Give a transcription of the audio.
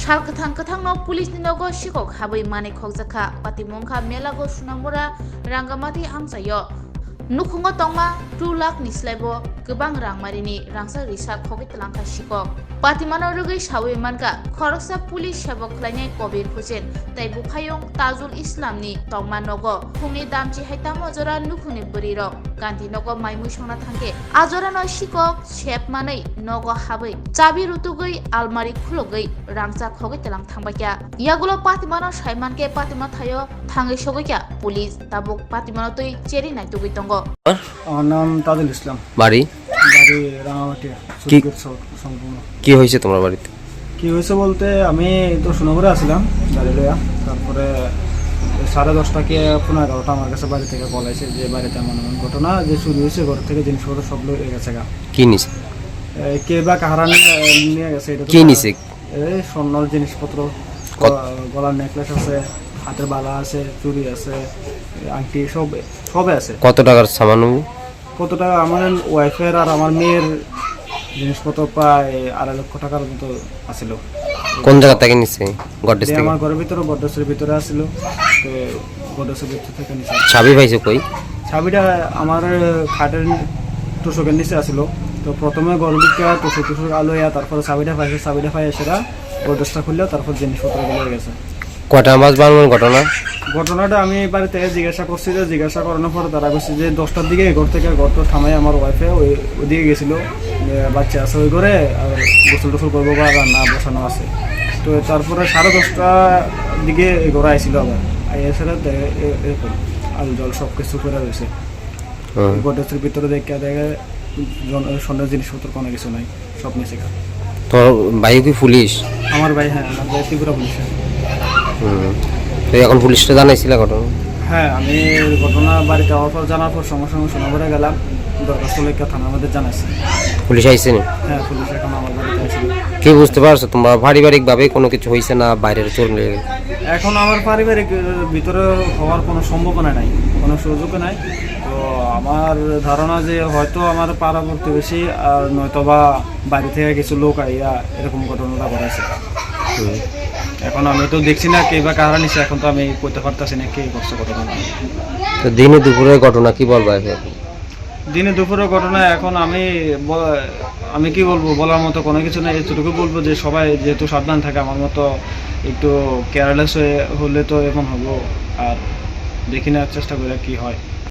সালকাথাং কাথাংনো পুলিশনি নগো শিকক হাবৈ মানে খকজাখা পাতিমংখা মেলাগো Sonamura Rangamati আমচাyo nukhungo tongma 2 lakh ni slaibo gobang rangmarini rangsa risa khogit langkha sikok patimano rugui sawi manka khoroksa pulis sebok khlainai kobir husen tai bukhayong tajul islam ni tongma nogo khungni damchi haitamo jora nukhuni buri rok gandhi nogo maimu songna thangke ajora no sikok sep manai nogo habai chabi rutugui almari khulogui rangsa khogit lang thangbakya yagulo patimano saimanke patima thayo thangai sogokya pulis tabuk patimano tui cheri nai tugui tongo আমার নাম তাজুল ইসলাম, বাড়ি বাড়ি রাঙামাটি সম্পূর্ণ। কি হয়েছে তোমার বাড়িতে? কি হয়েছে বলতে আমি তো সোনাপুরে আসছিলাম গাড়ি লইয়া, তারপরে 10:30 কি 11:30 আমার কাছে বাড়ি থেকে কল আছে যে বাড়িতে এমন এমন ঘটনা যে চুরি হয়েছে, ঘর থেকে জিনিসপত্র সব লয়ে গেছে গা। কি নিছে? কে বা কাহারা নিয়ে গেছে এটা কি নিছে? এই স্বর্ণর জিনিসপত্র, গলার নেকলেস আছে, হাতের বালা আছে, চুরি আছে, আংটি সবে আছে। কত টাকার সামান? কত টাকা? আমার ওয়াইফের আর আমার মেয়ের জিনিসপত্র প্রায় 2.5 লক্ষ টাকার মতো আছিল। কোন জায়গা থেকে নিছে? গডরেজ থেকে? আমার ঘরের ভিতরে গডরেজের ভিতরে আছিল, তো গডরেজের ভিতর থেকে নিছে। চাবি পাইছে কই? চাবিটা আমার খাটের টুসকের নিচে আছিল। তো প্রথমে ঘরের দিকে টুসক আলোয়া, তারপরে চাবিটা পাই সেটা গডরেজটা খুললেও তারপর জিনিসপত্রগুলো গেছে। কয়টা মাস বানানোর ঘটনাটা আমি বাড়িতে জিজ্ঞাসা করছি, যে জিজ্ঞাসা করানোর পর তারা বলছে যে 10টার দিকে ঘর থেকে ঘরটা থামাই আমার ওয়াইফে ওইদিকে গেছিলো, বাচ্চা আছে ওই ঘরে, আর গোসল টোসল করবো বা রান্না বসানো আছে। তো তারপরে 10:30টার দিকে ঘরে আইছিল, আবার এছাড়া এরকম আল জল সব কিছু করে রয়েছে। গডরেজের ভিতরে দেখে সন্ধ্যা জিনিসপত্র কোনো কিছু নাই, সব নিচে। তোর ভাই কি পুলিশ? আমার ভাই, হ্যাঁ আমার ভাই ত্রিপুরা পুলিশ। তো এখন পুলিশটা জানাইছিল ঘটনা? হ্যাঁ, আমি ঘটনা বাড়িতে যাওয়ার পর জানার পর সঙ্গে সঙ্গে সোনাপুরে গেলাম, দরখাস্ত লেখা থানার মধ্যে জানাইছি। পুলিশ আইছে না? হ্যাঁ, পুলিশ এখন আমার বাড়িতে আসছিল। কি বুঝতে পারছো তোমরা পারিবারিক ভাবে কোনো কিছু হয়েছে না বাইরের চোর? এখন আমার পারিবারিক ভিতরে হওয়ার কোনো সম্ভাবনা নাই, কোনো সুযোগ নাই। তো আমার ধারণা যে হয়তো আমার পাড়া প্রতিবেশী আর নয়তো বা বাড়ি থেকে কিছু লোক আইয়া এরকম ঘটনাটা ঘটাইছে। এখন আমি তো দেখছি না কে বা কারা নিছে, এখন তো আমি কইতে পারতেছি না কে করছে ঘটনা। তো দিনে দুপুরের ঘটনা কি বলবা? দিনে দুপুরের ঘটনা এখন আমি কি বলবো, বলার মতো কোনো কিছু নেই। এতটুকু বলবো যে সবাই যেহেতু সাবধান থাকে, আমার মতো একটু কেয়ারলেস হলে তো এমন হবো। আর দেখি না চেষ্টা করে কি হয়।